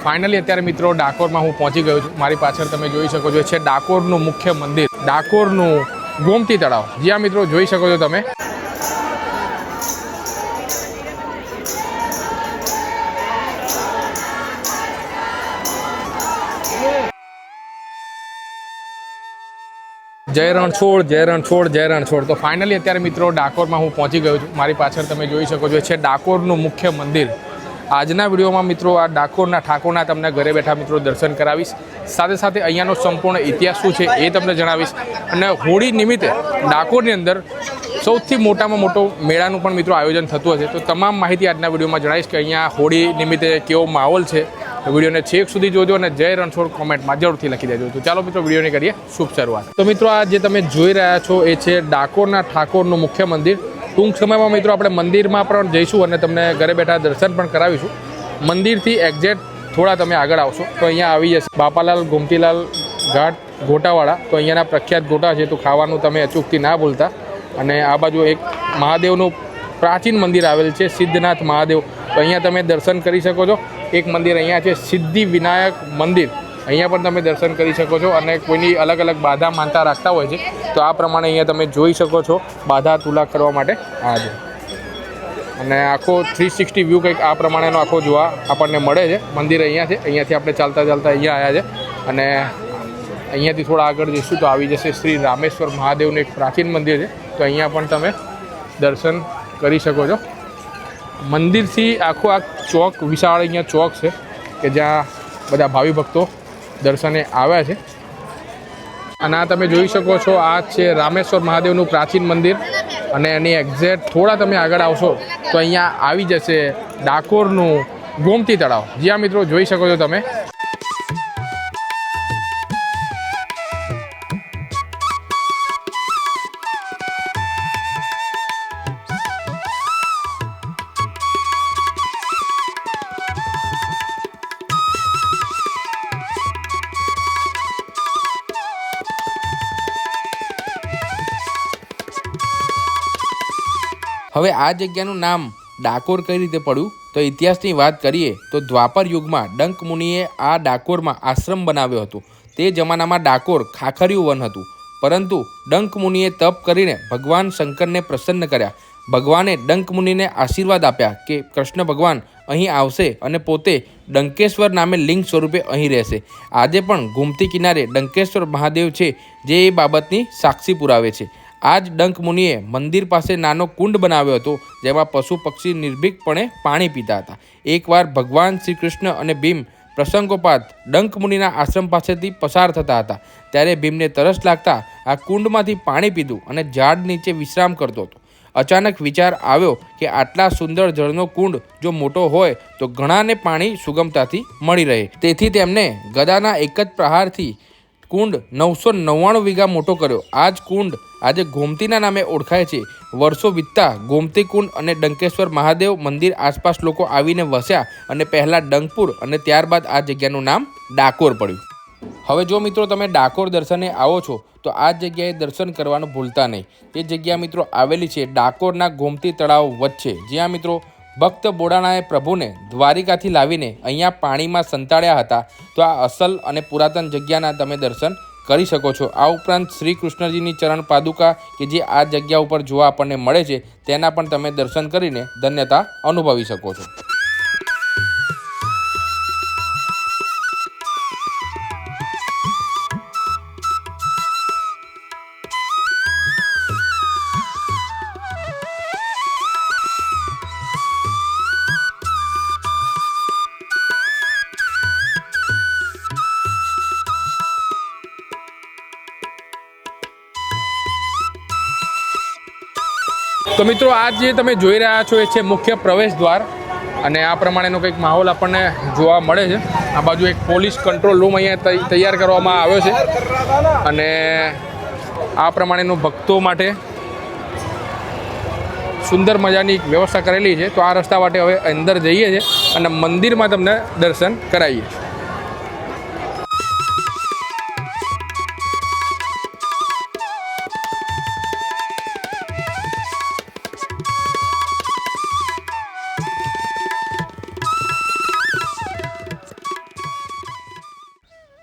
Finally અત્યારે મિત્રો ડાકોરમાં હું પહોંચી ગયો છું। મારી પાછળ તમે જોઈ શકો છો છે ડાકોરનું મુખ્ય મંદિર, ડાકોરનું ગોમતી તળાવ। જ્યાં મિત્રો જોઈ શકો છો તમે જય રણછોડ જય રણછોડ જય રણછોડ। તો ફાઇનલી અત્યારે મિત્રો ડાકોરમાં હું પહોંચી ગયો છું। મારી પાછળ તમે જોઈ શકો છો છે ડાકોરનું મુખ્ય મંદિર। આજના વિડીયોમાં મિત્રો આ ડાકોરના ઠાકોરના તમને ઘરે બેઠા મિત્રો દર્શન કરાવીશ, સાથે સાથે અહીંયાનો સંપૂર્ણ ઇતિહાસ શું છે એ તમને જણાવીશ। અને હોળી નિમિત્તે ડાકોરની અંદર સૌથી મોટામાં મોટો મેળાનું પણ મિત્રો આયોજન થતું હશે। તો તમામ માહિતી આજના વિડીયોમાં જણાવીશ કે અહીંયા હોળી નિમિત્તે કેવો માહોલ છે। વિડીયોને છેક સુધી જોજો અને જય રણછોડ કોમેન્ટમાં જરૂરથી લખી દેજો। તો ચાલો મિત્રો વિડીયોની કરીએ શુભ શરૂઆત। તો મિત્રો આ જે તમે જોઈ રહ્યા છો એ છે ડાકોરના ઠાકોરનું મુખ્ય મંદિર। ટૂંક સમયમાં મિત્રો આપણે મંદિરમાં પણ જઈશું અને તમને ઘરે બેઠા દર્શન પણ કરાવીશું। મંદિરથી એક્ઝેક્ટ થોડા તમે આગળ આવશો તો અહીંયા આવી જશે બાપાલાલ ગોમતીલાલ ઘાટ ગોટાવાળા। તો અહીંયાના પ્રખ્યાત ગોટા છે, તો ખાવાનું તમે અચૂકથી ના ભૂલતા। અને આ બાજુ એક મહાદેવનું પ્રાચીન મંદિર આવેલ છે, સિદ્ધનાથ મહાદેવ। તો અહીંયા તમે દર્શન કરી શકો છો। એક મંદિર અહીંયા છે સિદ્ધિ વિનાયક મંદિર, અહીંયા પણ તમે દર્શન કરી શકો છો। અને કોઈની અલગ અલગ બાધા માનતા રાખતા હોય છે, તો આ પ્રમાણે અહીંયા તમે જોઈ શકો છો બાધા તુલા કરવા માટે આ છે। અને આખો 360 વ્યૂ કંઈક આ પ્રમાણેનો આખો જોવા આપણને મળે છે। મંદિર અહીંયા છે, અહીંયાથી આપણે ચાલતા ચાલતા અહીંયા આવ્યા છે। અને અહીંયાથી થોડા આગળ જઈશું તો આવી જશે શ્રી રામેશ્વર મહાદેવનું એક પ્રાચીન મંદિર છે, તો અહીંયા પણ તમે દર્શન કરી શકો છો। મંદિરથી આખો આ ચોક વિશાળ અહીંયા ચોક છે કે જ્યાં બધા ભાવિ ભક્તો દર્શને આવ્યા છે। અને આ તમે જોઈ શકો છો આ છે રામેશ્વર મહાદેવનું પ્રાચીન મંદિર। અને એની એક્ઝેક્ટ થોડા તમે આગળ આવશો તો અહીંયા આવી જશે ડાકોરનું ગોમતી તળાવ। જ્યાં મિત્રો જોઈ શકો છો તમે હવે આ જગ્યાનું નામ ડાકોર કઈ રીતે પડ્યું તો ઇતિહાસની વાત કરીએ તો દ્વાપર યુગમાં ડંક મુનિએ આ ડાકોરમાં આશ્રમ બનાવ્યો હતો। તે જમાનામાં ડાકોર ખાખર્યું વન હતું, પરંતુ ડંક મુનિએ તપ કરીને ભગવાન શંકરને પ્રસન્ન કર્યા। ભગવાને ડંક મુનિને આશીર્વાદ આપ્યા કે કૃષ્ણ ભગવાન અહીં આવશે અને પોતે ડંકેશ્વર નામે લિંગ સ્વરૂપે અહીં રહેશે। આજે પણ ગોમતી કિનારે ડંકેશ્વર મહાદેવ છે, જે એ બાબતની સાક્ષી પુરાવે છે। આ જ ડંક મુનિએ મંદિર પાસે નાનો કુંડ બનાવ્યો હતો, જેમાં પશુ પક્ષી નિર્ભીકપણે પાણી પીતા હતા। એકવાર ભગવાન શ્રી કૃષ્ણ અને ભીમ પ્રસંગોપાત ડંક મુનિના આશ્રમ પાસેથી પસાર થતા હતા, ત્યારે ભીમને તરસ લાગતા આ કુંડમાંથી પાણી પીધું અને ઝાડ નીચે વિશ્રામ કરતો હતો। અચાનક વિચાર આવ્યો કે આટલા સુંદર જળનો કુંડ જો મોટો હોય તો ઘણાને પાણી સુગમતાથી મળી રહે। તેથી તેમણે ગદાના એક જ પ્રહારથી કુંડ 999 વીઘા મોટો કર્યો। આ જ કુંડ આજે ગોમતીના નામે ઓળખાય છે। વર્ષો વીતતા ગોમતી કુંડ અને ડંકેશ્વર મહાદેવ મંદિર આસપાસ લોકો આવીને વસ્યા અને પહેલાં ડંકપુર અને ત્યારબાદ આ જગ્યાનું નામ ડાકોર પડ્યું। હવે જો મિત્રો તમે ડાકોર દર્શને આવો છો તો આ જગ્યાએ દર્શન કરવાનું ભૂલતા નહીં। તે જગ્યા મિત્રો આવેલી છે ડાકોરના ગોમતી તળાવ વચ્ચે, જ્યાં મિત્રો ભક્ત બોડાણાએ પ્રભુને દ્વારિકાથી લાવીને અહીંયા પાણીમાં સંતાડ્યા હતા। તો આ અસલ અને પુરાતન જગ્યાના તમે દર્શન કરી શકો છો। આ ઉપરાંત શ્રી કૃષ્ણજીની ચરણ પાદુકા કે જે આ જગ્યા ઉપર જોવા આપણને મળે છે, તેના પણ તમે દર્શન કરીને ધન્યતા અનુભવી શકો છો। તો મિત્રો આ જે તમે જોઈ રહ્યા છો એ છે મુખ્ય પ્રવેશ દ્વાર। અને આ પ્રમાણેનો કંઈક માહોલ આપણને જોવા મળે છે। આ બાજુ એક પોલીસ કંટ્રોલ રૂમ અહીંયા તૈયાર કરવામાં આવ્યો છે, અને આ પ્રમાણેનું ભક્તો માટે સુંદર મજાની વ્યવસ્થા કરેલી છે। તો આ રસ્તા માટે હવે અંદર જઈએ છીએ અને મંદિરમાં તમને દર્શન કરાવીએ છીએ।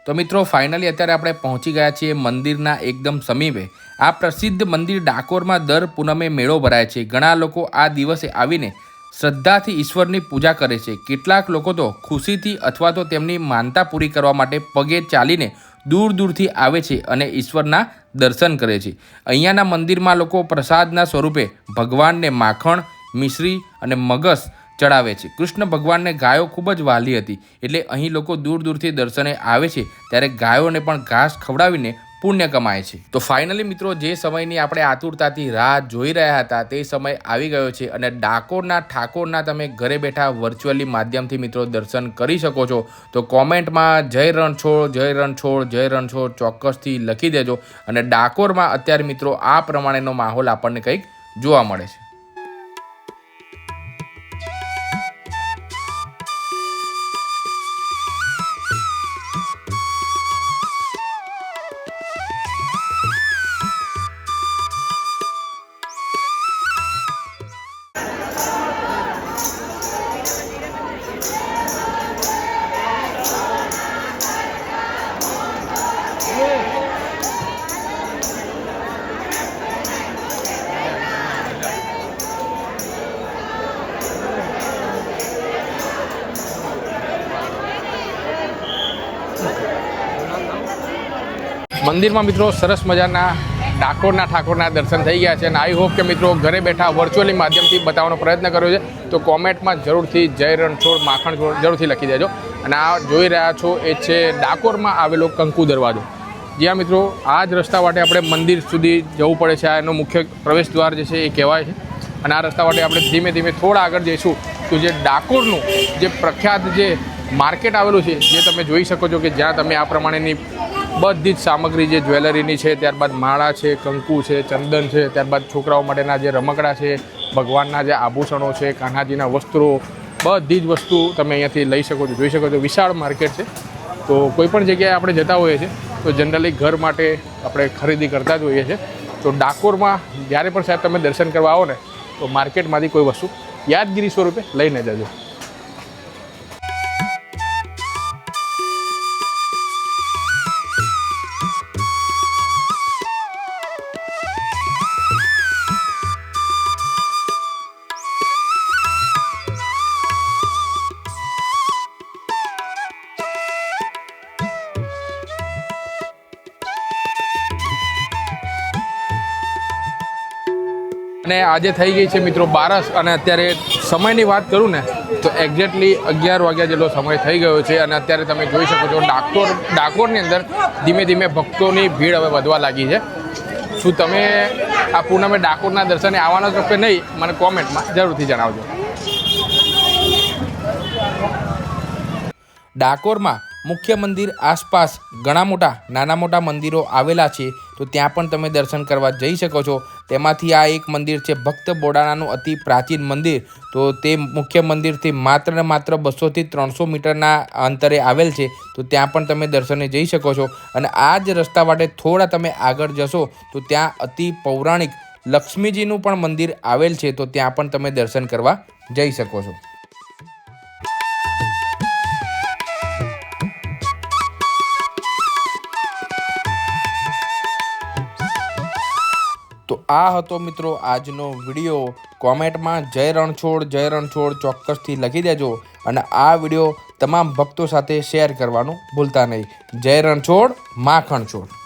તો મિત્રો ફાઇનલી અત્યારે આપણે પહોંચી ગયા છીએ મંદિરના એકદમ સમીપે. આ પ્રસિદ્ધ મંદિર ડાકોરમાં દર પૂનમે મેળો ભરાય છે. ઘણા લોકો આ દિવસે આવીને શ્રદ્ધાથી ઈશ્વરની પૂજા કરે છે. કેટલાક લોકો તો ખુશીથી અથવા તો તેમની માનતા પૂરી કરવા માટે પગે ચાલીને દૂર દૂરથી આવે છે અને ઈશ્વરના દર્શન કરે છે. અહીંયાના મંદિરમાં લોકો પ્રસાદના સ્વરૂપે ભગવાનને માખણ, મિશ્રી અને મગસ ચડાવે છે. કૃષ્ણ ભગવાનને ગાયો ખૂબ જ વહાલી હતી, એટલે અહીં લોકો દૂર દૂરથી દર્શને આવે છે. ત્યારે ગાયોને પણ ઘાસ ખવડાવીને પુણ્ય કમાય છે. તો ફાઇનલી મિત્રો, જે સમયની આપણે આતુરતાથી રાહ જોઈ રહ્યા હતા તે સમય આવી ગયો છે અને ડાકોરના ઠાકોરના તમે ઘરે બેઠા વર્ચ્યુઅલી માધ્યમથી મિત્રો દર્શન કરી શકો છો. તો કોમેન્ટમાં જય રણછોડ, જય રણછોડ, જય રણછોડ ચોક્કસથી લખી દેજો. અને ડાકોરમાં અત્યારે મિત્રો આ પ્રમાણેનો માહોલ આપણને કંઈક જોવા મળે છે. મંદિરમાં મિત્રો સરસ મજાના ડાકોરના ઠાકોરના દર્શન થઈ ગયા છે અને આઈ હોપ કે મિત્રો ઘરે બેઠા વર્ચ્યુઅલી માધ્યમથી બતાવવાનો પ્રયત્ન કર્યો છે. તો કોમેન્ટમાં જરૂરથી જય રણછોડ, માખણ જરૂરથી લખી દેજો. અને આ જોઈ રહ્યા છો એ છે ડાકોરમાં આવેલો કંકુ દરવાજો. જ્યાં મિત્રો આ જ રસ્તા માટે આપણે મંદિર સુધી જવું પડે છે. આ એનો મુખ્ય પ્રવેશ દ્વાર જે છે એ કહેવાય છે. અને આ રસ્તા માટે આપણે ધીમે ધીમે થોડા આગળ જઈશું તો જે ડાકોરનું જે પ્રખ્યાત જે માર્કેટ આવેલું છે, જે તમે જોઈ શકો છો કે જ્યાં તમે આ પ્રમાણેની બધી જ સામગ્રી જે જ્વેલરીની છે, ત્યારબાદ માળા છે, કંકુ છે, ચંદન છે, ત્યારબાદ છોકરાઓ માટેના જે રમકડા છે, ભગવાનના જે આભૂષણો છે, કાન્હાજીના વસ્ત્રો, બધી જ વસ્તુ તમે અહીંયાથી લઈ શકો છો, જોઈ શકો છો. વિશાળ માર્કેટ છે. તો કોઈ પણ જગ્યાએ આપણે જતા હોઈએ છીએ તો જનરલી ઘર માટે આપણે ખરીદી કરતા જ હોઈએ છીએ. તો ડાકોરમાં જ્યારે પણ સાહેબ તમે દર્શન કરવા આવો ને તો માર્કેટમાંથી કોઈ વસ્તુ યાદગીરી સ્વરૂપે લઈને જજો. અને આજે થઈ ગઈ છે મિત્રો 12 અને અત્યારે સમયની વાત કરું ને તો એક્ઝેક્ટલી 11 વાગ્યા જેટલો સમય થઈ ગયો છે. અને અત્યારે તમે જોઈ શકો છો ડાકોરની અંદર ધીમે ધીમે ભક્તોની ભીડ હવે વધવા લાગી છે. શું તમે આ પૂનમે ડાકોરના દર્શને આવવાનો છો કે નહીં, મને કોમેન્ટમાં જરૂરથી જણાવજો. ડાકોરમાં મુખ્ય મંદિર આસપાસ ઘણા મોટા નાના મોટા મંદિરો આવેલા છે. તો ત્યાં પણ તમે દર્શન કરવા જઈ શકો છો. તેમાંથી આ એક મંદિર છે ભક્ત બોડાણાનું અતિ પ્રાચીન મંદિર. તો તે મુખ્ય મંદિરથી માત્ર ને માત્ર 200 થી 300 મીટરના અંતરે આવેલ છે. તો ત્યાં પણ તમે દર્શને જઈ શકો છો. અને આ જ રસ્તા માટે થોડા તમે આગળ જશો તો ત્યાં અતિ પૌરાણિક લક્ષ્મીજીનું પણ મંદિર આવેલ છે. તો ત્યાં પણ તમે દર્શન કરવા જઈ શકો છો. તો આ હતો મિત્રો આજનો વિડીયો. કોમેન્ટમાં જય રણછોડ ચોક્કસથી લખી દેજો. અને આ વિડીયો તમામ ભક્તો સાથે શેર કરવાનું ભૂલતા નહીં. જય રણછોડ, માખણ છોડ.